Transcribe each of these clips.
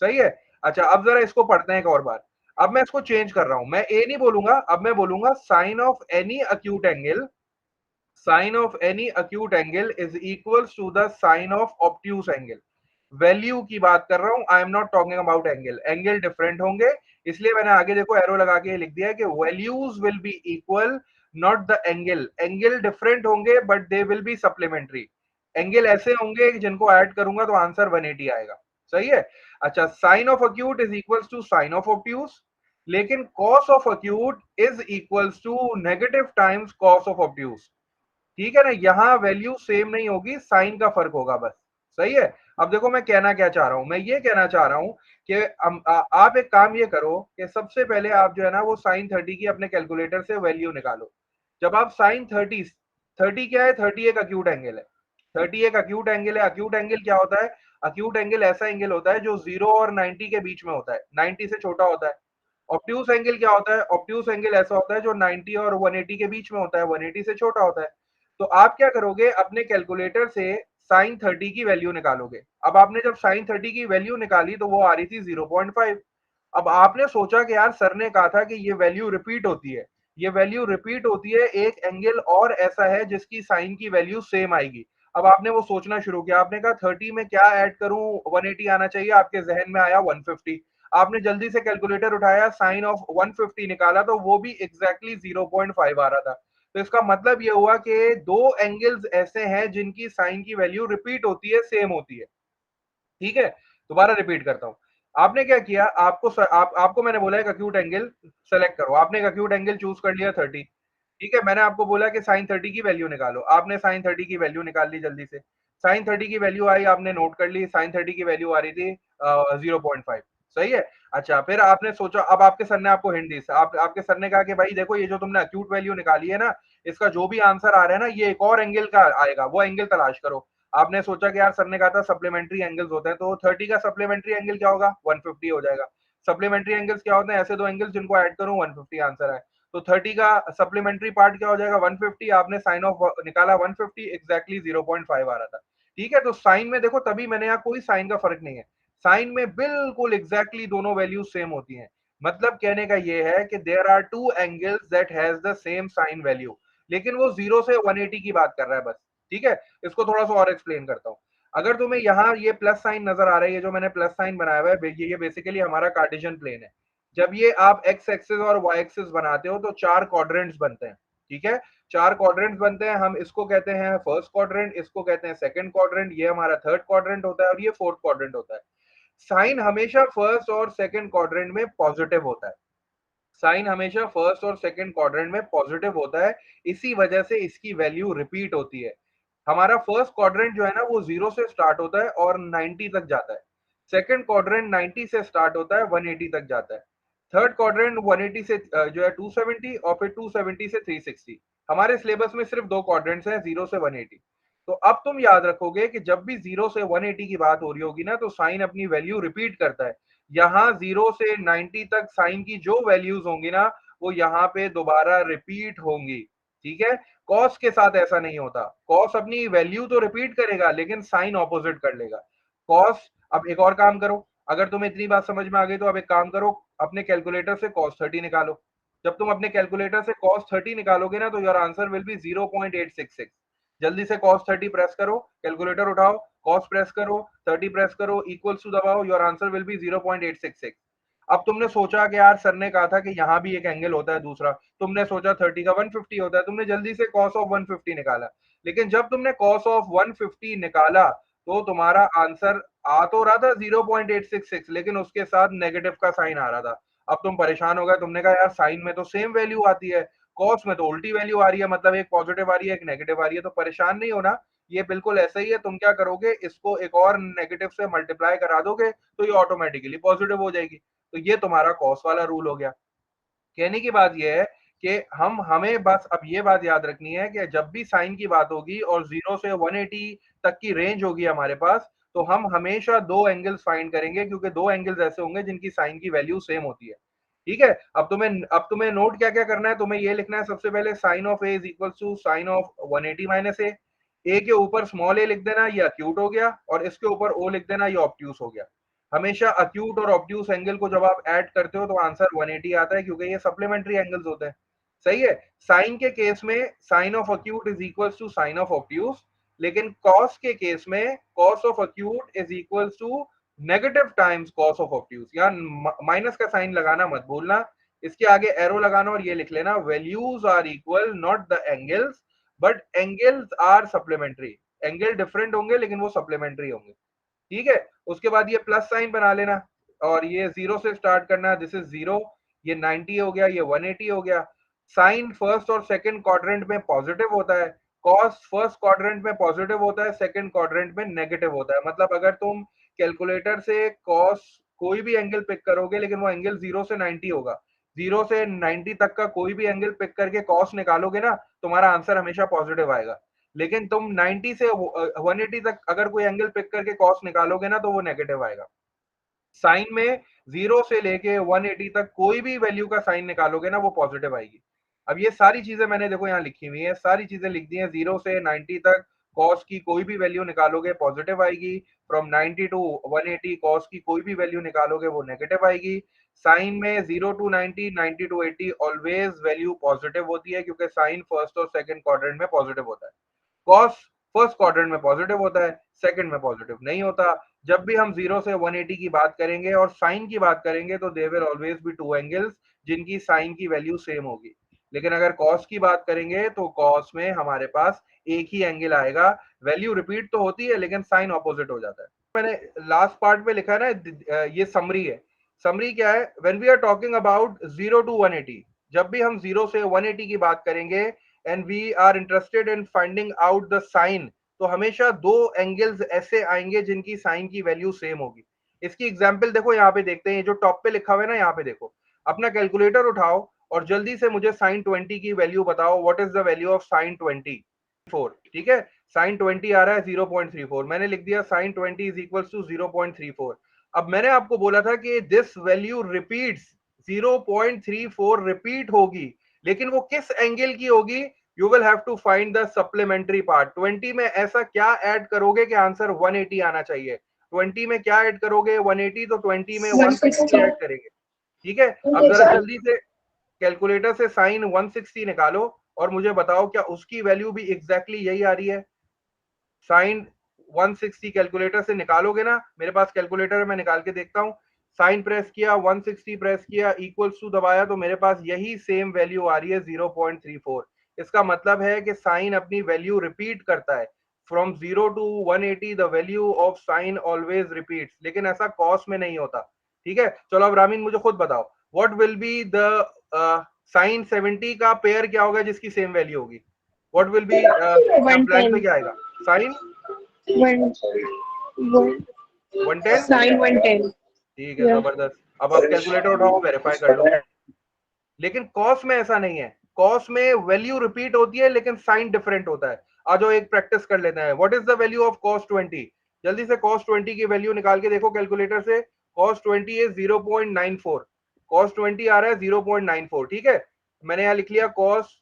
सही है। अच्छा, अब जरा इसको पढ़ते हैं एक और बार। अब मैं इसको चेंज कर रहा हूं, मैं ए नहीं बोलूंगा, अब मैं बोलूंगा sine of any acute angle, sine of any acute angle is equals to the sine of obtuse angle. Value की बात कर रहा हूं, I am not talking about angle, angle different होंगे, इसलिए मैंने आगे देखो एरो लगा के लिख दिया है कि values will be equal, not the angle, angle different होंगे but they will be supplementary. Angle ऐसे होंगे कि जिनको ऐड करूंगा तो आंसर 180 आएगा। सही है। अच्छा, sine of acute is equals to sine of obtuse, लेकिन cos of acute is equals to negative times cos of obtuse. ठीक है ना, यहां वैल्यू सेम नहीं होगी, साइन का फर्क होगा बस। सही है। अब देखो मैं कहना क्या चाह रहा हूं, मैं ये कहना चाह रहा हूं कि आप एक काम ये करो कि सबसे पहले आप जो है ना वो साइन 30 की अपने कैलकुलेटर से वैल्यू निकालो। जब आप साइन 30, 30 क्या है, 30 एक अक्यूट एंगल है, 30 एक अक्यूट एंगल है। अक्यूट एंगल क्या होता है, अक्यूट एंगल ऐसा एंगल होता है जो 0 और 90 के बीच में होता है, 90 से छोटा होता है। ऑब्ट्यूज एंगल क्या होता है, ऑब्ट्यूज एंगल ऐसा होता है जो 90 और 180 के बीच में होता है, 180 से छोटा होता है। तो आप क्या करोगे, अपने कैलकुलेटर से साइन 30 की वैल्यू निकालोगे। अब आपने जब साइन 30 की वैल्यू निकाली तो वो आ रही थी 0.5। अब आपने सोचा कि यार सर ने कहा था कि ये वैल्यू रिपीट होती है, ये वैल्यू रिपीट होती है, एक एंगल और ऐसा है जिसकी साइन की वैल्यू सेम आएगी। अब आपने वो सोचना शुरू किया, आपने कहा 30 में क्या ऐड करूं 180 आना चाहिए, आपके जहन में आया 150। आपने जल्दी से कैलकुलेटर उठाया, साइन ऑफ 150 निकाला तो वो भी एग्जैक्टली 0.5 आ रहा था। तो इसका मतलब ये हुआ कि दो एंगल्स ऐसे हैं जिनकी साइन की वैल्यू रिपीट होती है, सेम होती है। ठीक है। दोबारा रिपीट करता हूं। आपने क्या किया, आपको मैंने बोला एक अक्यूट एंगल सेलेक्ट करो, आपने एक अक्यूट एंगल चूज कर लिया 30। ठीक है, मैंने आपको बोला कि साइन 30 की वैल्यू निकालो, आपने साइन 30 की वैल्यू निकाल ली जल्दी से। साइन 30 की वैल्यू आई, आपने नोट कर ली, साइन 30 की वैल्यू आ रही थी 0.5। सही है। अच्छा, फिर आपने सोचा, अब आपके सर ने आपको हिंट दी, आपके सर ने कहा कि भाई देखो ये जो तुमने अक्यूट वैल्यू निकाली है ना, इसका जो भी आंसर आ रहा है ना ये एक और एंगल का आएगा, वो एंगल तलाश करो। आपने सोचा कि यार सर ने कहा था सप्लीमेंट्री एंगल्स होते हैं, तो 30 का सप्लीमेंट्री एंगल क्या होगा, 150 हो जाएगा। सप्लीमेंट्री एंगल्स क्या होते हैं, ऐसे दो एंगल्स जिनको ऐड करूं 150 आंसर है। तो 30 का सप्लीमेंट्री पार्ट क्या हो जाएगा, 150। आपने साइन ऑफ निकाला 150, एग्जैक्टली 0.5 आ रहा था। ठीक है, तो साइन में देखो, तभी मैंने यहाँ कोई साइन का फर्क नहीं है, साइन में बिल्कुल एग्जैक्टली दोनों वैल्यू सेम होती हैं। मतलब कहने का ये है कि there are two angles that has the same sine value, लेकिन वो 0 से 180 की बात कर रहा है बस। ठीक है, इसको थोड़ा सा और एक्सप्लेन करता हूँ। अगर तुम्हें यहाँ ये प्लस साइन नजर आ रहा है, ये जो मैंने प्लस साइन बनाया हुआ है, ये बेसिकली हमारा कार्टेशियन प्लेन है। जब ये आप एक्स एक्सिस और वाई एक्सिस बनाते हो तो चार क्वाड्रेंट्स बनते हैं। ठीक है, चार क्वाड्रेंट्स बनते हैं, हम इसको कहते हैं फर्स्ट क्वाड्रेंट, इसको कहते हैं सेकंड क्वाड्रेंट, ये हमारा थर्ड क्वाड्रेंट होता है और ये फोर्थ क्वाड्रेंट होता है। साइन हमेशा फर्स्ट और सेकंड क्वाड्रेंट में पॉजिटिव होता है, साइन हमेशा फर्स्ट और सेकंड क्वाड्रेंट में पॉजिटिव होता है, इसी वजह से इसकी वैल्यू रिपीट होती है। हमारा फर्स्ट क्वाड्रेंट जो है ना वो 0 से स्टार्ट होता है और 90 तक जाता है। सेकंड क्वाड्रेंट 90 से स्टार्ट होता है, 180 तक जाता है। थर्ड क्वाड्रेंट 180 से जो है 270, और फिर 270 से 360। हमारे सिलेबस में सिर्फ दो क्वाड्रेंट्स हैं, 0 से 180। तो अब तुम याद रखोगे कि जब भी 0 से 180 की बात हो रही होगी ना तो साइन अपनी वैल्यू रिपीट करता है। यहाँ 0 से 90 तक साइन की जो वैल्यूज होंगी ना वो यहाँ पे दोबारा रिपीट होंगी। ठीक है, कॉस के साथ ऐसा नहीं होता, कॉस अपनी वैल्यू तो रिपीट करेगा लेकिन साइन ऑपोजिट कर लेगा। कॉस, अब एक और काम करो, अगर तुम्हें इतनी बात समझ में आ गई तो अब एक काम करो, अपने कैलकुलेटर से कॉस 30 निकालो। जब तुम अपने कैलकुलेटर से कॉस 30 निकालोगे ना तो योर आंसर विल बी 0.866। जल्दी से कॉस 30 प्रेस करो, कैलकुलेटर उठाओ, कॉस प्रेस करो, 30 प्रेस करो, इक्वल्स टू दबाओ, योर आंसर विल बी 0.866। अब तुमने सोचा कि यार सर ने कहा था कि यहाँ भी एक एंगल होता है दूसरा, तुमने सोचा 30 का 150 होता है, तुमने जल्दी से कॉस ऑफ 150 निकाला। लेकिन जब तुमने कॉस ऑफ 150 निकाला तो तुम्हारा आंसर आ तो रहा था 0.866, लेकिन उसके साथ नेगेटिव का साइन आ रहा था। अब तुम परेशान हो गए, तुमने कहा यार साइन में तो सेम वैल्यू आती है, कॉस में तो उल्टी वैल्यू आ रही है, मतलब एक पॉजिटिव आ रही है एक नेगेटिव आ रही है। तो परेशान नहीं होना, ये बिल्कुल ऐसा ही है। तुम क्या करोगे, इसको एक और नेगेटिव से मल्टीप्लाई करा दोगे तो ये ऑटोमेटिकली पॉजिटिव हो जाएगी। तो ये तुम्हारा कॉस वाला रूल हो गया। कहने की बात यह है कि हमें बस अब ये बात याद रखनी है कि जब भी साइन की बात होगी और 0 से 180 तक की रेंज होगी हमारे पास, तो हम हमेशा दो एंगल्स फाइंड करेंगे, क्योंकि दो एंगल्स ऐसे होंगे जिनकी साइन की वैल्यू सेम होती है। ठीक है, अब तुम्हें नोट क्या क्या करना है, तुम्हें ये लिखना है सबसे पहले sine of A is equal to sine of 180 minus A. A के ऊपर स्मॉल ए लिख देना, ये अक्यूट हो गया, और इसके ऊपर ओ लिख देना, ये ऑब्ट्यूस हो गया। हमेशा अक्यूट और ऑब्ट्यूस एंगल को जब आप ऐड करते हो तो आंसर 180 आता है, क्योंकि ये सप्लीमेंट्री एंगल्स होते हैं। सही है। साइन के केस में sine of acute is equals to sine of obtuse, लेकिन कॉस के केस में cos of acute is equals to negative times cos of obtuse. यहाँ माइनस का साइन लगाना मत भूलना, इसके आगे एरो लगाना और ये लिख लेना, values are equal not the angles but angles are supplementary. Angle different होंगे लेकिन वो सप्लीमेंट्री होंगे। ठीक है। उसके बाद ये प्लस साइन बना लेना और ये जीरो से स्टार्ट करना, दिस इज जीरो, ये 90 हो गया, ये 180 हो गया। साइन फर्स्ट और सेकंड क्वाड्रेंट में पॉजिटिव होता है, कॉस फर्स्ट क्वाड्रेंट में पॉजिटिव होता है, सेकंड क्वाड्रेंट में नेगेटिव होता है। मतलब अगर तुम कैलकुलेटर से कॉस कोई भी एंगल पिक करोगे लेकिन वो एंगल 0 से 90 होगा, 0 से 90 तक का कोई भी एंगल पिक करके कॉस निकालोगे ना, तुम्हारा आंसर हमेशा पॉजिटिव आएगा। लेकिन तुम 90 से 180 तक अगर कोई एंगल पिक करके कॉस निकालोगे ना तो वो नेगेटिव आएगा। साइन में 0 से लेके 180 तक कोई भी वैल्यू का साइन निकालोगे ना वो पॉजिटिव आएगी। अब ये सारी चीजें मैंने देखो यहाँ लिखी हुई है, सारी चीजें लिख दी हैं। 0 से 90 तक कॉस की कोई भी वैल्यू निकालोगे पॉजिटिव आएगी, फ्रॉम 90 टू 180 कॉस की कोई भी वैल्यू निकालोगे वो नेगेटिव आएगी। साइन में 0 to 90, 90 to 80 always value positive होती है, क्योंकि साइन फर्स्ट और सेकंड क्वाड्रेंट में पॉजिटिव होता है। कॉस फर्स्ट क्वाड्रेंट में पॉजिटिव होता है, सेकंड में पॉजिटिव नहीं होता। जब भी हम 0 से 180 की बात करेंगे और साइन की बात करेंगे तो there will always be two angles जिनकी साइन की वैल्यू सेम होगी। लेकिन अगर कॉस की बात करेंगे तो कॉस में हमारे पास एक ही एंगल आएगा, वैल्यू रिपीट तो होती है लेकिन साइन ऑपोजिट हो जाता है। मैंने लास्ट पार्ट में लिखा है ना, ये समरी है। समरी क्या है? When we are talking about 0 to 180, जब भी हम 0 से 180 की बात करेंगे and we are interested in finding out the sine, तो हमेशा दो एंगल्स ऐसे आएंगे जिनकी साइन की वैल्यू सेम होगी। इसकी एग्जांपल देखो, यहाँ पे देखते हैं, जो टॉप पे लिखा हुआ है ना, यहाँ पे देखो। अपना कैलकुलेटर उठाओ और जल्दी से मुझे साइन 20 की वैल्यू बताओ। What is the value of sign 20? 4। ठीक है, साइन 20 आ रहा है 0.34, मैंने लिख दिया साइन 20 इज इक्वल टू 0.34। अब मैंने आपको बोला था कि दिस वैल्यू रिपीट्स, 0.34 रिपीट होगी, लेकिन वो किस एंगल की होगी? You will have to find the supplementary part. 20 में ऐसा क्या ऐड करोगे कि आंसर 180 आना चाहिए? 20 में क्या ऐड करोगे? 180, तो 20 में 160 ऐड करेंगे। ठीक है, अब जरा जल्दी से कैलकुलेटर से साइन 160 निकालो और मुझे बताओ क्या उसकी वैल्यू भी एग्जैक्टली यही आ रही है? साइन 160 कैलकुलेटर से निकालोगे ना, मेरे पास कैलकुलेटर है, मैं निकाल के देखता हूँ। साइन प्रेस किया, 160 प्रेस किया, इक्वल्स टू दबाया, तो मेरे पास यही सेम वैल्यू आ रही है 0.34। इसका मतलब है कि साइन अपनी वैल्यू रिपीट करता है। From 0 to 180 the value of sine always repeats, लेकिन ऐसा कॉस में नहीं होता। ठीक है, चलो अब रामीन मुझे खुद बताओ, what will be the sine 70 का पेयर क्या होगा जिसकी सेम वैल्यू होगी? व्हाट विल बी, ब्लैंक पे क्या आएगा? साइन 110। साइन 110। ठीक है, जबरदस्त। अब आप कैलकुलेटर उठाओ, वेरीफाई कर लो। लेकिन कॉस में ऐसा नहीं है, कॉस में वैल्यू रिपीट होती है लेकिन साइन डिफरेंट होता है। आज एक प्रैक्टिस कर लेते हैं। What is the value of cos 20? जल्दी से कॉस 20 की वैल्यू निकाल के देखो कैलकुलेटर से। Cos 20 is 0.94। कॉस 20 आ रहा है 0.94। ठीक है, मैंने यहाँ लिख लिया कॉस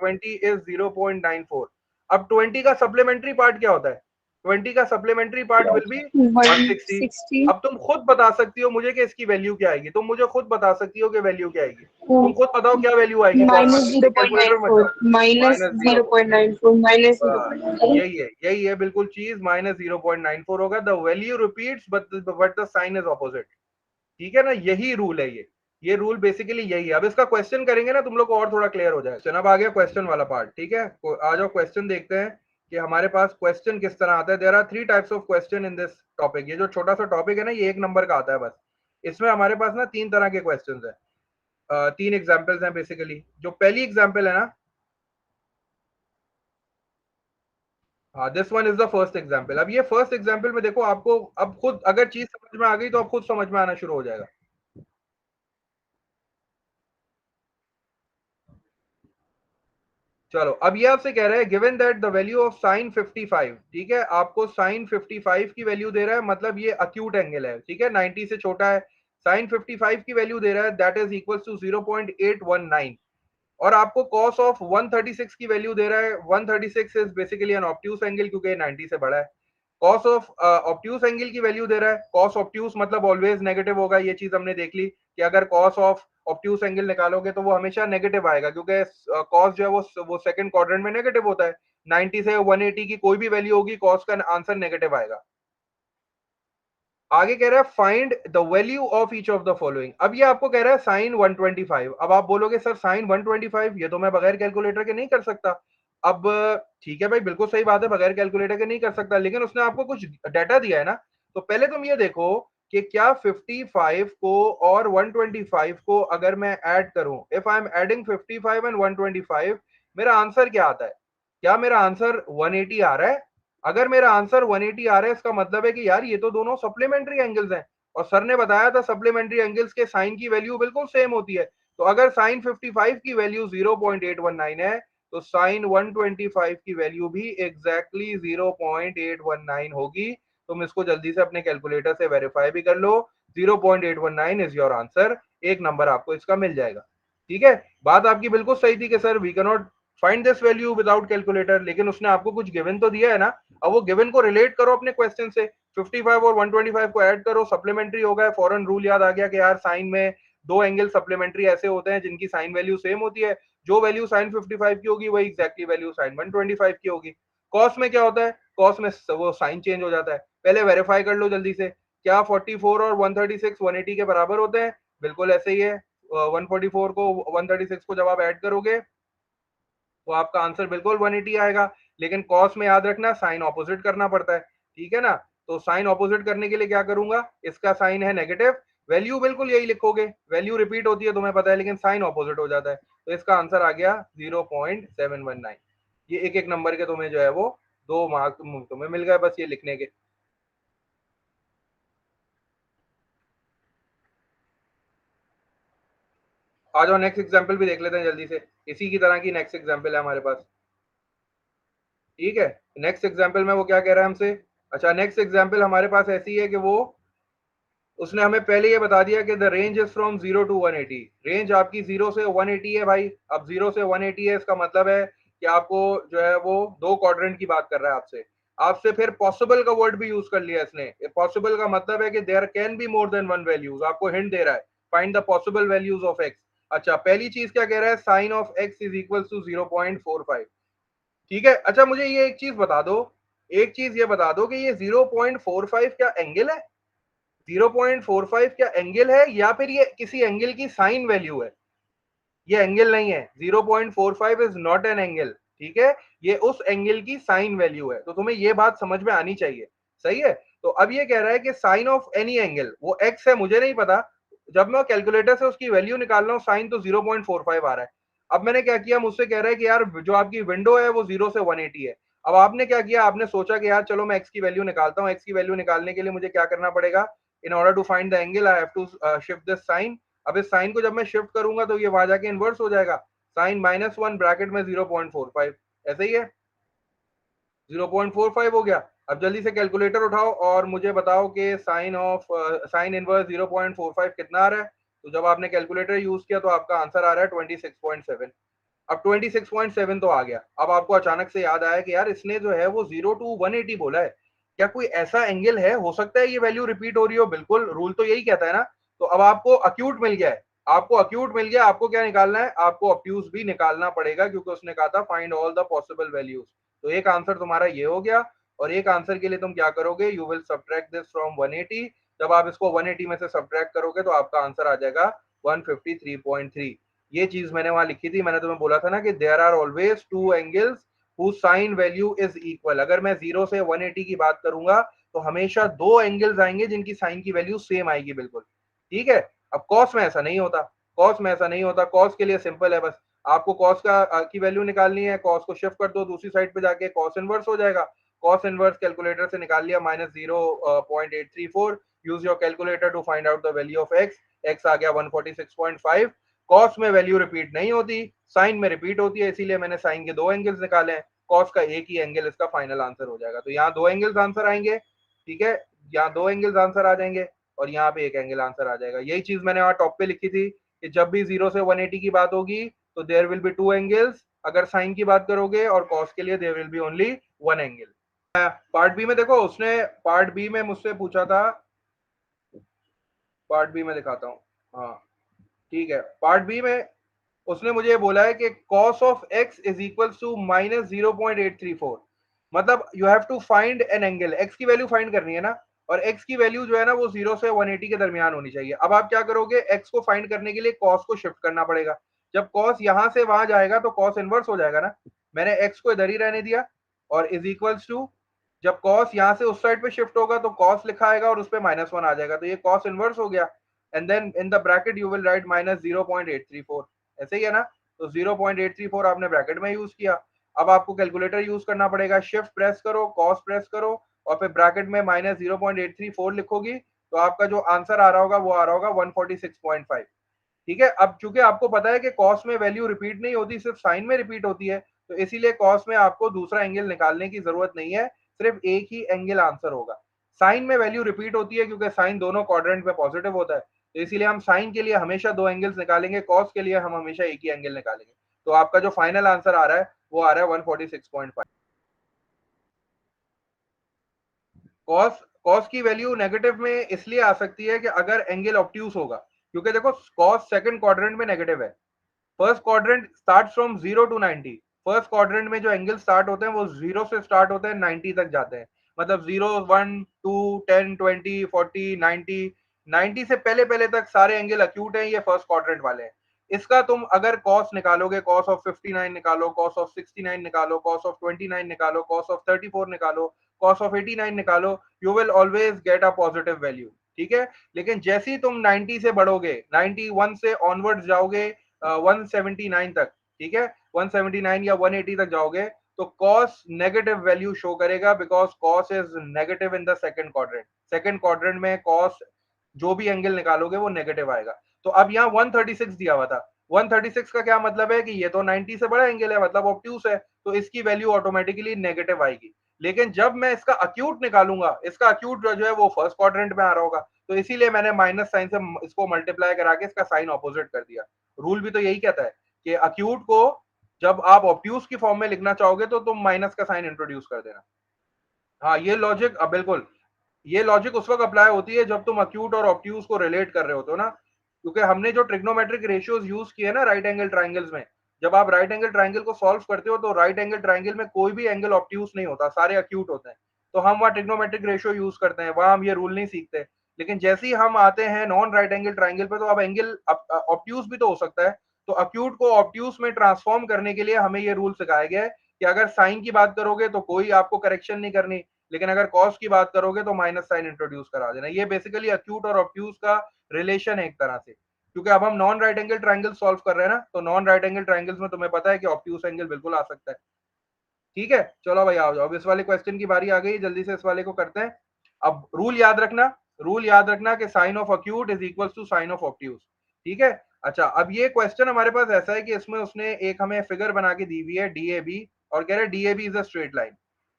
20 इज 0.94। अब 20 का सप्लीमेंट्री पार्ट क्या होता है? 20 का सप्लीमेंट्री पार्ट विल बी 160। 160। अब तुम खुद बता सकती हो मुझे कि इसकी वैल्यू क्या आएगी, तुम मुझे खुद बता सकती हो कि वैल्यू क्या आएगी। तुम खुद बताओ क्या वैल्यू आएगी कॉस माइनस 160, कैलकुलेटर मत 0.94, जाओ। Minus minus 0.94, minus 0.94। यही है बिल्कुल चीज, माइनस 0.94 होगा। The value repeats but the sign is opposite. ठीक है ना, यही रूल है ये रूल बेसिकली यही है। अब इसका क्वेश्चन करेंगे ना, तुम लोग को और थोड़ा क्लियर हो जाएगा। अब आ गया क्वेश्चन वाला पार्ट। ठीक है, आ जाओ क्वेश्चन देखते हैं कि हमारे पास क्वेश्चन किस तरह आता है। There are 3 types of question in this topic. ये जो छोटा सा टॉपिक है ना, ये 1 नंबर का आता है बस। इसमें हमारे पास ना 3 तरह के क्वेश्चंस हैं, 3 एग्जांपल्स हैं बेसिकली। जो पहली एग्जांपल है ना, हाँ, this one is the first example. अब ये फर्स्ट एग्जांपल में देखो, आपको अब खुद अगर चीज समझ में आ गई तो अब खुद समझ में आना शुरू हो जाएगा। चलो, अब ये आपसे कह रहा है given that the value of sign 55। ठीक है, आपको साइन 55 की वैल्यू दे रहा है, मतलब ये अक्यूट एंगल है। ठीक है, 90 से छोटा है। साइन 55 की वैल्यू दे रहा है, दैट इज इक्वल टू 0.819। और आपको कॉस ऑफ 136 की वैल्यू दे रहा है। 136 is basically an obtuse angle, क्योंकि 90 से बड़ा है। कॉस ऑफ ऑब्ट्यूस एंगल की वैल्यू दे रहा है, कॉस ऑब्ट्यूस मतलब ऑलवेज नेगेटिव होगा, ये चीज हमने देख ली कि अगर कॉस ऑफ ऑब्ट्यूस एंगल निकालोगे तो वो हमेशा नेगेटिव आएगा, क्योंकि कॉस जो है वो सेकंड क्वाड्रेंट में नेगेटिव होता है। 90 से 180 की कोई भी वैल्यू होगी, कॉस का आंसर नेगेटिव आएगा। आगे कह रहा है find the value of each of the following. अब ये आपको कह रहा है साइन 125। अब आप बोलोगे सर साइन 125 ये तो मैं बगैर कैलकुलेटर के नहीं कर सकता। अब ठीक है भाई, बिल्कुल सही बात है, बगैर कैलकुलेटर के नहीं कर सकता, लेकिन उसने आपको कुछ डाटा दिया है ना। तो पहले तुम ये देखो कि क्या 55 को और 125 को अगर मैं ऐड करूं, if I am adding 55 and 125, मेरा आंसर क्या आता है? क्या मेरा आंसर 180 आ रहा है? अगर मेरा आंसर 180 आ रहा है, इसका मतलब है कि यार ये तो दोनों सप्लीमेंट्री एंगल्स हैं, और सर ने बताया था सप्लीमेंट्री एंगल्स के साइन की वैल्यू बिल्कुल सेम होती है। तो अगर साइन 55 की वैल्यू 0.819 है, तो साइन 125 की वैल्यू भी एग्जैक्टली 0.819 होगी। तुम इसको जल्दी से अपने कैलकुलेटर से वेरीफाई भी कर लो। 0.819 इज योर आंसर। एक नंबर आपको इसका मिल जाएगा। ठीक है, बात आपकी बिल्कुल सही थी कि sir we can not find this value without calculator, लेकिन उसने आपको कुछ गिवन तो दिया है ना। अब वो गिवन को रिलेट करो अपने क्वेश्चन से, 55 और 125 को ऐड करो, सप्लीमेंट्री हो गया, फॉरन रूल याद आ गया कि यार साइन में दो एंगल सप्लीमेंट्री ऐसे होते हैं जिनकी साइन वैल्यू सेम होती है। जो वैल्यू साइन 55 की होगी वही एग्जैक्टली वैल्यू साइन 125 की होगी। कॉस में क्या होता है? कॉस में वो साइन चेंज हो जाता है। पहले वेरीफाई कर लो जल्दी से, क्या 44 और 136 180 के बराबर होते हैं? बिल्कुल ऐसे ही है। 144 को 136 को जब आप ऐड करोगे तो आपका आंसर बिल्कुल 180 आएगा। लेकिन कॉस में याद रखना साइन ऑपोजिट करना पड़ता है, ठीक है ना। तो साइन ऑपोजिट करने के लिए क्या करूंगा, इसका साइन है नेगेटिव, वैल्यू बिल्कुल यही लिखोगे, वैल्यू रिपीट होती है तुम्हें पता है, लेकिन साइन ऑपोजिट हो जाता है। तो इसका आंसर आ गया 0.719। ये एक एक नंबर के तुम्हें जो है वो 2 मार्क तुम्हें मिल गए बस ये लिखने के। आ जाओ नेक्स्ट एग्जाम्पल भी देख लेते हैं जल्दी से, इसी की तरह की नेक्स्ट एग्जाम्पल है हमारे पास। ठीक है, नेक्स्ट एग्जाम्पल में वो क्या कह रहा है हमसे। अच्छा, नेक्स्ट एग्जाम्पल हमारे पास ऐसी है कि वो उसने हमें पहले ये बता दिया कि the range is from 0 to 180। Range आपकी 0 से 180 है भाई। अब 0 से 180 है, इसका मतलब है कि आपको जो है वो दो क्वाड्रेंट की बात कर रहा है आपसे। आपसे फिर पॉसिबल का वर्ड भी यूज कर लिया इसने। पॉसिबल का मतलब है कि there can be more than one values, आपको हिंट दे रहा है find the possible values of x. अच्छा, पहली चीज क्या कह रहा है, sine of x is equal to 0.45। ठीक है, अच्छा मुझे ये एक चीज बता दो, एक चीज ये बता दो कि ये 0.45 क्या एंगल है? 0.45 क्या एंगल है या फिर ये किसी एंगल की साइन वैल्यू है? ये एंगल नहीं है, 0.45 इज नॉट एन एंगल। ठीक है, ये उस एंगल की साइन वैल्यू है, तो तुम्हें ये बात समझ में आनी चाहिए। सही है, तो अब ये कह रहा है कि साइन ऑफ एनी एंगल, वो एक्स है मुझे नहीं पता, जब मैं कैलकुलेटर से उसकी वैल्यू निकाल रहा हूँ साइन तो 0.45 आ रहा है। अब मैंने क्या किया, मुझसे कह रहा है कि यार जो आपकी विंडो है वो 0 से 180 है। अब आपने क्या किया, आपने सोचा कि यार चलो मैं एक्स की वैल्यू निकालता हूँ। एक्स की वैल्यू निकालने के लिए मुझे क्या करना पड़ेगा, in order to find the angle I have to shift this sine. अब इस साइन को जब मैं शिफ्ट करूंगा तो ये वहां जाके इन्वर्स हो जाएगा, साइन -1 ब्रैकेट में 0.45, ऐसे ही है, 0.45 हो गया। अब जल्दी से कैलकुलेटर उठाओ और मुझे बताओ कि साइन ऑफ साइन इनवर्स 0.45 कितना आ रहा है। तो जब आपने कैलकुलेटर यूज किया तो आपका आंसर आ रहा है 26.7। अब 26.7 तो आ गया। अब आपको अचानक से याद आया कि यार इसने जो है वो 0 टू 180 बोला है, क्या कोई ऐसा एंगल है, हो सकता है ये वैल्यू रिपीट हो रही हो, बिल्कुल रूल तो यही कहता है ना। तो अब आपको अक्यूट मिल गया है, आपको अक्यूट मिल गया, आपको क्या निकालना है, आपको ऑब्ट्यूज भी निकालना पड़ेगा, क्योंकि उसने कहा था find all the possible values. तो एक आंसर तुम्हारा ये हो गया, और एक आंसर के लिए तुम क्या करोगे, you will subtract this from 180। जब आप इसको 180 में से सब्ट्रैक्ट करोगे तो आपका आंसर आ जाएगा 153.3। ये चीज मैंने वहां लिखी थी, मैंने तुम्हें बोला था ना कि there are always two angles whose sine value is equal. अगर मैं 0 से 180 की बात करूंगा तो हमेशा दो एंगल्स आएंगे जिनकी साइन की वैल्यू सेम आएगी बिल्कुल। ठीक है, अब कॉस में ऐसा नहीं होता, कॉस में ऐसा नहीं होता। कॉस के लिए सिंपल है, बस आपको कॉस का की वैल्यू निकालनी है, कॉस को शिफ्ट कर दो दूसरी साइड पे जाके, कॉस इनवर्स हो जाएगा। कॉस इनवर्स कैलकुलेटर से निकाल लिया -0.834। Use your calculator to find out the value of x. X आ गया 146.5। कॉस में वैल्यू रिपीट नहीं होती, साइन में रिपीट होती है, इसीलिए मैंने साइन के दो एंगल्स निकाले हैं, कॉस का एक ही एंगल इसका फाइनल आंसर हो जाएगा। तो यहाँ दो एंगल्स आंसर आएंगे, ठीक है, यहाँ दो एंगल्स आंसर आ जाएंगे और यहाँ पे एक एंगल आंसर आ जाएगा। यही चीज मैंने वहां टॉप पे लिखी थी कि जब भी 0 से 180 की बात होगी तो there will be two angles, अगर साइन की बात करोगे, और कॉस के लिए there will be only one angle. Part B में देखो, उसने पार्ट बी में मुझसे पूछा था, पार्ट बी में दिखाता हूँ, हाँ ठीक है, पार्ट बी में उसने मुझे बोला है कि cos of x is equal to -0.834, मतलब you have to find an angle, x की वैल्यू फाइंड करनी है ना, और x की वैल्यू जो है ना वो 0 से 180 के दरमियान होनी चाहिए। अब आप क्या करोगे, x को फाइंड करने के लिए cos को शिफ्ट करना पड़ेगा, जब cos यहां से वहां जाएगा तो cos इनवर्स हो जाएगा ना, मैंने x को इधर ही रहने दिया, और इज इक्वल्स टू, जब cos यहां से उस साइड पे शिफ्ट होगा तो cos लिखा आएगा और उस पे -1 आ जाएगा, तो ये cos इनवर्स हो गया, and then in the bracket you will write -0.834, ऐसे ही है ना, तो 0.834 आपने ब्रैकेट में यूज किया। अब आपको कैलकुलेटर यूज करना पड़ेगा, शिफ्ट प्रेस करो, कॉस प्रेस करो, और फिर ब्रैकेट में -0.834 लिखोगी, तो आपका जो आंसर आ रहा होगा वो आ रहा होगा 146.5। ठीक है, अब चूंकि आपको पता है कि कॉस में वैल्यू रिपीट नहीं होती, सिर्फ साइन में रिपीट होती है, तो इसीलिए कॉस में आपको दूसरा एंगल निकालने की जरूरत नहीं है, सिर्फ एक ही एंगल आंसर होगा। साइन में वैल्यू रिपीट होती है क्योंकि साइन दोनों क्वाड्रेंट में पॉजिटिव होता है, तो इसीलिए हम साइन के लिए हमेशा दो एंगल्स निकालेंगे, कॉस के लिए हम हमेशा एक ही एंगल निकालेंगे। तो आपका जो फाइनल आंसर आ रहा है वो आ रहा है 146.5। कॉस कॉस की वैल्यू नेगेटिव में इसलिए आ सकती है कि अगर एंगल ऑब्ट्यूज होगा, क्योंकि देखो कॉस सेकंड क्वाड्रेंट में नेगेटिव है, first quadrant start from 0 to 90, first quadrant में जो एंगल स्टार्ट होते हैं वो 0 से स्टार्ट होते हैं, 90 तक जाते हैं, मतलब 0 1 2 10 20 40 90, 90 से पहले पहले तक सारे एंगल अक्यूट हैं, ये फर्स्ट क्वाड्रेंट वाले हैं। इसका तुम अगर कॉस निकालोगे, कॉस ऑफ 59 निकालो, कॉस ऑफ 69 निकालो, कॉस ऑफ 29 निकालो, कॉस ऑफ 34 निकालो, कॉस ऑफ 89 निकालो, you will always get a positive value. ठीक है, लेकिन जैसे ही तुम 90 से बढ़ोगे, 91 से ऑनवर्ड्स जाओगे 179 तक, ठीक है, 179 या 180 तक जाओगे, तो cos नेगेटिव वैल्यू शो करेगा, because cos is negative in the second quadrant, second quadrant में cos जो भी एंगल निकालोगे वो नेगेटिव आएगा। तो अब यहाँ 136 दिया हुआ था, 136 का क्या मतलब है कि ये तो 90 से बड़ा एंगल है, मतलब ऑब्ट्यूस है, तो इसकी वैल्यू ऑटोमेटिकली नेगेटिव आएगी। लेकिन जब मैं इसका अक्यूट निकालूंगा, इसका अक्यूट जो है वो फर्स्ट क्वाड्रेंट में आ रहा होगा, तो इसीलिए मैंने माइनस साइन से इसको मल्टीप्लाई करा के इसका साइन ऑपोजिट कर दिया। रूल भी तो यही कहता है कि अक्यूट को जब आप ऑब्ट्यूस की फॉर्म में लिखना चाहोगे तो तुम माइनस का साइन इंट्रोड्यूस कर देना। हाँ ये लॉजिक, बिल्कुल ये लॉजिक उस वक्त अप्लाई होती है जब तुम अक्यूट और ऑब्ट्यूस को रिलेट कर रहे होते हो ना, क्योंकि हमने जो ट्रिग्नोमेट्रिक रेशियोज यूज किए ना राइट एंगल ट्राइंगल्स में, जब आप राइट एंगल ट्राइंगल को सॉल्व करते हो तो राइट एंगल ट्राइंगल में कोई भी एंगल ऑब्ट्यूस नहीं होता, सारे अक्यूट होते हैं, तो हम वहाँ ट्रिग्नोमेट्रिक रेशियो यूज करते हैं, वहां हम ये रूल नहीं सीखते। लेकिन जैसे ही हम आते हैं नॉन राइट एंगल ट्राइंगल पे, तो अब एंगल ऑब्ट्यूस भी तो हो सकता है, तो अक्यूट को ऑब्ट्यूस में ट्रांसफॉर्म करने के लिए हमें ये रूल सिखाया गया है कि अगर साइन की बात करोगे तो कोई आपको करेक्शन नहीं करनी, लेकिन अगर कॉस की बात करोगे तो माइनस साइन इंट्रोड्यूस करा देना। ये बेसिकली अक्यूट और ऑब्ट्यूस का रिलेशन है एक तरह से, क्योंकि अब हम non right angle triangle solve कर रहे हैं ना, तो नॉन राइट एंगल ट्राइंगल्स में तुम्हें पता है कि ऑब्ट्यूस एंगल बिल्कुल आ सकता है। ठीक है, चलो भाई आओ जाओ, अब इस वाले क्वेश्चन की बारी आ गई, जल्दी से इस वाले को करते हैं। अब रूल याद रखना, रूल याद रखना कि sine of acute is equal to sine of obtuse. ठीक है, अच्छा अब ये क्वेश्चन हमारे पास ऐसा है कि इसमें उसने एक हमें फिगर बना के दी हुई है डीएबी, और कह रहे हैं DAB is a straight line,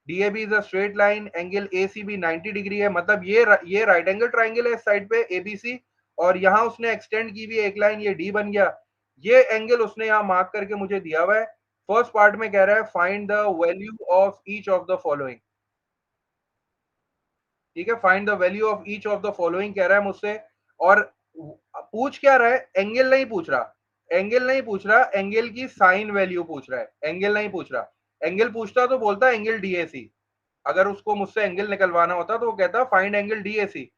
DAB is a straight line, angle ACB 90 degree है, मतलब ये राइट एंगल ट्राइंगल है इस साइड पे एबीसी, और यहाँ उसने एक्सटेंड की हुई एक लाइन, ये डी बन गया, ये एंगल उसने यहाँ मार्क करके मुझे दिया हुआ है। फर्स्ट पार्ट में कह रहा है find the value of each of the following. ठीक है, find the value of each of the following कह रहा है मुझसे, और पूछ क्या रहा है, एंगल नहीं पूछ रहा, एंगल नहीं पूछ रहा, एंगल की साइन वैल्यू पूछ रहा है, एंगल नहीं पूछ रहा। एंगल पूछता तो बोलता एंगल डीएसी, अगर उसको मुझसे एंगल निकलवाना होता तो वो कहता फाइंड एंगल डीएसी।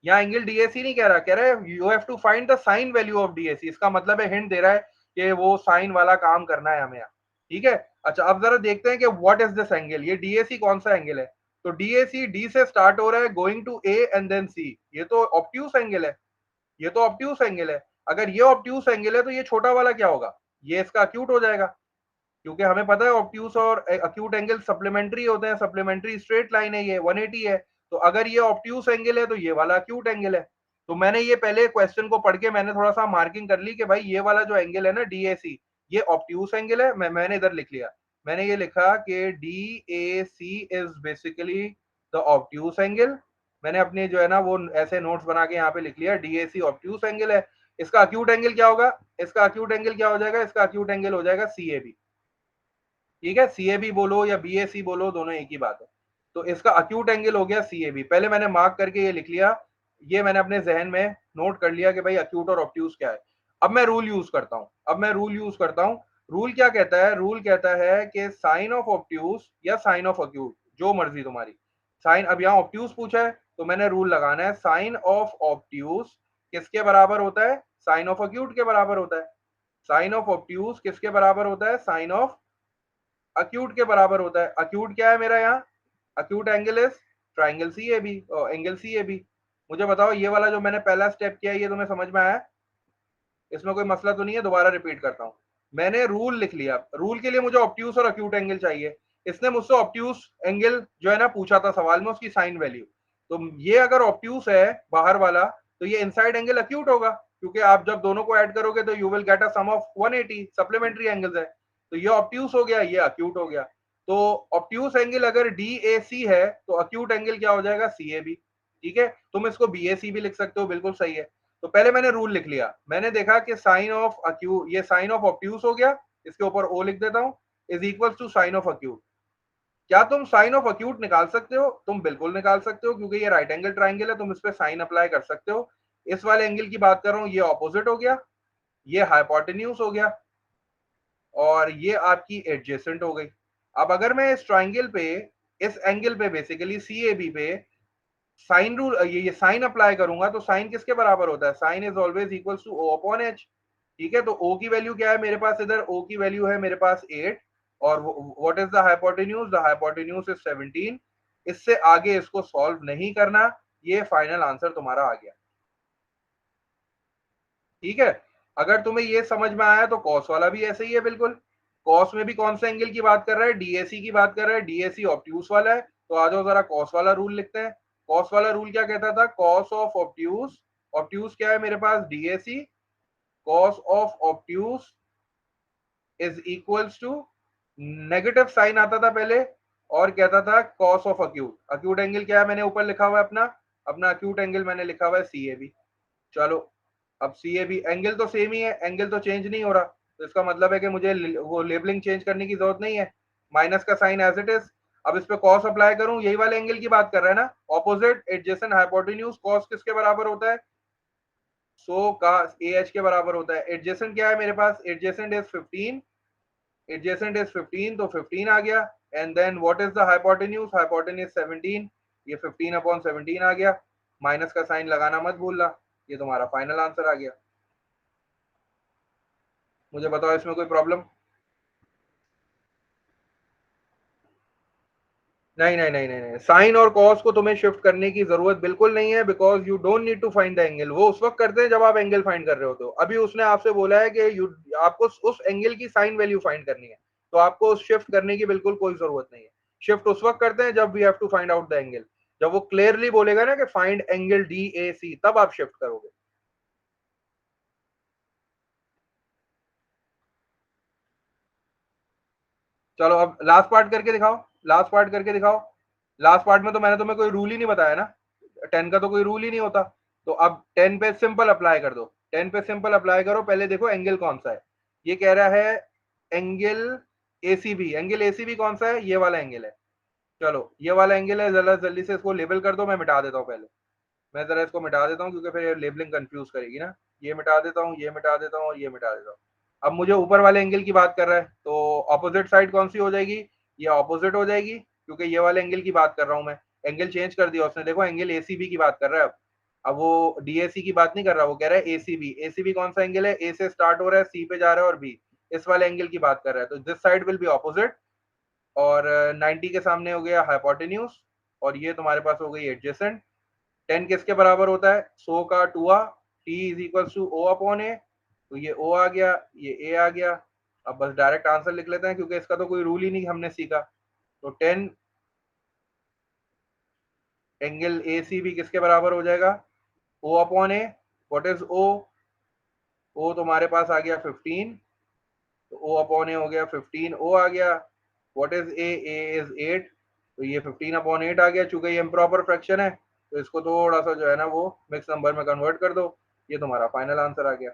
यहाँ एंगल डीएसी नहीं कह रहा, कह रहा है you have to find the sine value of DAC, इसका मतलब है हिंट दे रहा है कि वो साइन वाला काम करना है हमें यहाँ। ठीक है, अच्छा अब जरा देखते हैं कि व्हाट इज दिस एंगल, ये डीएसी कौन सा एंगल है, तो डीएसी डी से स्टार्ट हो रहा है going to A and then C, ये तो ऑब्ट्यूस एंगल है, ये तो ऑब्ट्यूस एंगल है। अगर ये ऑब्ट्यूस एंगल है तो ये छोटा वाला क्या होगा, ये इसका अक्यूट हो जाएगा, क्योंकि हमें पता है ऑब्ट्यूस और अक्यूट एंगल सप्लीमेंट्री होते हैं, सप्लीमेंट्री स्ट्रेट लाइन है, ये 180 है, तो अगर ये ऑब्ट्यूस एंगल है तो ये वाला अक्यूट एंगल है। तो मैंने ये पहले क्वेश्चन को पढ़ के मैंने थोड़ा सा मार्किंग कर ली कि भाई ये वाला जो एंगल है ना डीएसी, ये ऑब्ट्यूस एंगल है, मैंने इधर लिख लिया, मैंने ये लिखा कि DAC is basically the obtuse angle, मैंने अपने जो है ना वो ऐसे नोट्स बना के यहाँ पे लिख लिया डीएसी ऑब्ट्यूस एंगल है। इसका अक्यूट एंगल क्या होगा, इसका अक्यूट एंगल क्या हो जाएगा, इसका अक्यूट एंगल हो जाएगा सीएबी। ठीक है, सीएबी बोलो या बीएसी बोलो, दोनों एक ही बात है। तो इसका अक्यूट एंगल हो गया CAB। पहले मैंने मार्क करके ये लिख लिया, ये मैंने अपने जहन में नोट कर लिया कि भाई अक्यूट और ऑब्ट्यूज क्या है। अब मैं रूल यूज करता हूँ। रूल क्या कहता है? रूल कहता है कि साइन ऑफ ऑब्ट्यूज या साइन ऑफ अक्यूट, जो मर्जी तुम्हारी। साइन, अब यहाँ ऑब्ट्यूज पूछा है तो मैंने रूल लगाना है, साइन ऑफ ऑब्ट्यूज किसके बराबर होता है? साइन ऑफ अक्यूट के बराबर होता है। साइन ऑफ ऑब्ट्यूज किसके बराबर होता है? साइन ऑफ अक्यूट के बराबर होता है। अक्यूट क्या है मेरा यहाँ? Acute angle is triangle CAB, angle CAB। मुझे बताओ ये वाला जो मैंने पहला स्टेप किया ये तुम्हें समझ में आया? इसमें कोई मसला तो नहीं है? दोबारा रिपीट करता हूँ। मैंने रूल लिख लिया, रूल के लिए मुझे ऑब्ट्यूस और अक्यूट एंगल चाहिए। इसने मुझसे ऑब्ट्यूस एंगल जो है ना पूछा था सवाल में, उसकी साइन वैल्यू। तो ये अगर ऑब्ट्यूस है बाहर वाला, तो ये इनसाइड एंगल अक्यूट होगा, क्योंकि आप जब दोनों को ऐड करोगे तो you will get a sum of 180 supplementary angles है। तो ये ऑब्ट्यूस हो गया, ये अक्यूट हो गया। तो ऑब्ट्यूस एंगल अगर DAC है तो अक्यूट एंगल क्या हो जाएगा? CAB। ठीक है, तुम इसको BAC भी लिख सकते हो, बिल्कुल सही है। तो पहले मैंने रूल लिख लिया, मैंने देखा कि साइन ऑफ अक्यूट, ये साइन ऑफ ऑब्ट्यूस हो गया, इसके ऊपर O लिख देता हूं, is equal to sine of acute. क्या तुम साइन ऑफ अक्यूट निकाल सकते हो? तुम बिल्कुल निकाल सकते हो, क्योंकि ये राइट एंगल ट्राइंगल है, तुम इस पे साइन अप्लाई कर सकते हो। इस वाले एंगल की बात कर रहा हूं, ये ऑपोजिट हो गया, ये हाइपोटेन्यूज हो गया, और ये आपकी एडजेसेंट हो गई। अब अगर मैं इस ट्राइंगल पे, इस एंगल पे बेसिकली CAB पे साइन रूल, ये साइन अप्लाई करूंगा, तो साइन किसके बराबर होता है? Sine is always equal to O upon H। ठीक है, तो O की वैल्यू क्या है मेरे पास? इधर O की वैल्यू है मेरे पास 8, और what is the hypotenuse? The hypotenuse is 17। इससे आगे इसको सॉल्व नहीं करना, ये फाइनल आंसर तुम्हारा आ गया। ठीक है, अगर तुम्हें ये समझ में आया तो कॉस वाला भी ऐसे ही है बिल्कुल। कॉस में भी कौन सा एंगल की बात कर रहा है? DAC की बात कर रहा है। DAC ऑब्ट्यूस वाला है, तो आ जाओ जरा कॉस वाला रूल लिखते हैं। कॉस वाला रूल क्या कहता था? कॉस ऑफ ऑब्ट्यूस, ऑब्ट्यूस क्या है मेरे पास? DAC। Cos of obtuse is equals to, negative sign आता था पहले, और कहता था cos of acute. Acute angle क्या है? मैंने ऊपर लिखा हुआ है अपना, अपना अक्यूट एंगल मैंने लिखा हुआ है CAB। चलो, अब CAB एंगल तो सेम ही है, एंगल तो चेंज नहीं हो रहा, तो इसका मतलब है कि मुझे वो लेबलिंग चेंज करने की जरूरत नहीं है, माइनस का साइन एज इट इज। अब इस पे कॉस अप्लाई करूं, यही वाले एंगल की बात कर रहा है ना, ऑपोजिट एडजेसेंट हाइपोटेन्यूज। कॉस किसके बराबर होता है? सो का AH के बराबर होता है। एडजेसेंट क्या है मेरे पास? एडजेसेंट इज 15, एडजेसेंट इज 15, तो 15 आ गया। And then what is the hypotenuse? Hypotenuse 17, ये 15 अपॉन 17 आ गया। माइनस का साइन लगाना मत भूलना। ये तुम्हारा फाइनल आंसर आ गया। मुझे बताओ इसमें कोई प्रॉब्लम? नहीं नहीं नहीं नहीं नहीं, साइन और कॉस को तुम्हें शिफ्ट करने की जरूरत बिल्कुल नहीं है, because you don't need to find the angle. वो उस वक्त करते हैं जब आप एंगल फाइंड कर रहे होते हो। अभी उसने आपसे बोला है कि आपको उस एंगल की साइन वैल्यू फाइंड करनी है, तो आपको शिफ्ट करने की बिल्कुल कोई जरूरत नहीं है। शिफ्ट उस वक्त करते हैं जब we have to find out the angle, जब वो क्लियरली बोलेगा ना कि फाइंड एंगल DAC, तब आप शिफ्ट करोगे। चलो अब लास्ट पार्ट करके दिखाओ, लास्ट पार्ट करके दिखाओ। लास्ट पार्ट में तो मैंने तुम्हें कोई रूल ही नहीं बताया ना, 10 का तो कोई रूल ही नहीं होता। तो अब 10 पे सिंपल अप्लाई कर दो, 10 पे सिंपल अप्लाई करो। पहले देखो एंगल कौन सा है। ये कह रहा है एंगल ACB। एंगल ACB कौन सा है? ये वाला एंगल है। चलो ये वाला एंगल है, जरा जल्दी से इसको लेबल कर दो। मैं मिटा देता हूँ पहले, मैं जरा इसको मिटा देता हूँ, क्योंकि फिर ये लेबलिंग कंफ्यूज करेगी ना। ये मिटा देता हूँ, ये मिटा देता हूँ, और ये मिटा देता हूँ। अब मुझे ऊपर वाले एंगल की बात कर रहा है, तो ऑपोजिट साइड कौन सी हो जाएगी? ये ऑपोजिट हो जाएगी, क्योंकि ये वाले एंगल की बात कर रहा हूँ मैं। एंगल चेंज कर दिया उसने, देखो एंगल ACB की बात कर रहा है अब वो DAC की बात नहीं कर रहा, वो कह रहा है ACB। ACB कौन सा एंगल है? A से स्टार्ट हो रहा है, C पे जा रहा है, और B। इस वाले एंगल की बात कर रहा है, तो this side will be opposite. और 90 के सामने हो गया हाइपोटेन्यूज, और ये तुम्हारे पास हो गई एडजेसेंट। 10 किसके बराबर होता है? 100 का 2a, T is equal to O upon A। तो ये O आ गया, ये A आ गया। अब बस डायरेक्ट आंसर लिख लेते हैं, क्योंकि इसका तो कोई रूल ही नहीं हमने सीखा। तो 10 एंगल ACB किसके बराबर हो जाएगा? O upon A। What is O? O तुम्हारे पास आ गया 15, तो O अपॉन A हो गया 15, O आ गया। What is A? A is 8, तो ये 15 अपॉन 8 आ गया। चूंकि ये इम्प्रॉपर फ्रैक्शन है, तो इसको थोड़ा सा जो है ना वो मिक्स नंबर में कन्वर्ट कर दो। ये तुम्हारा फाइनल आंसर आ गया।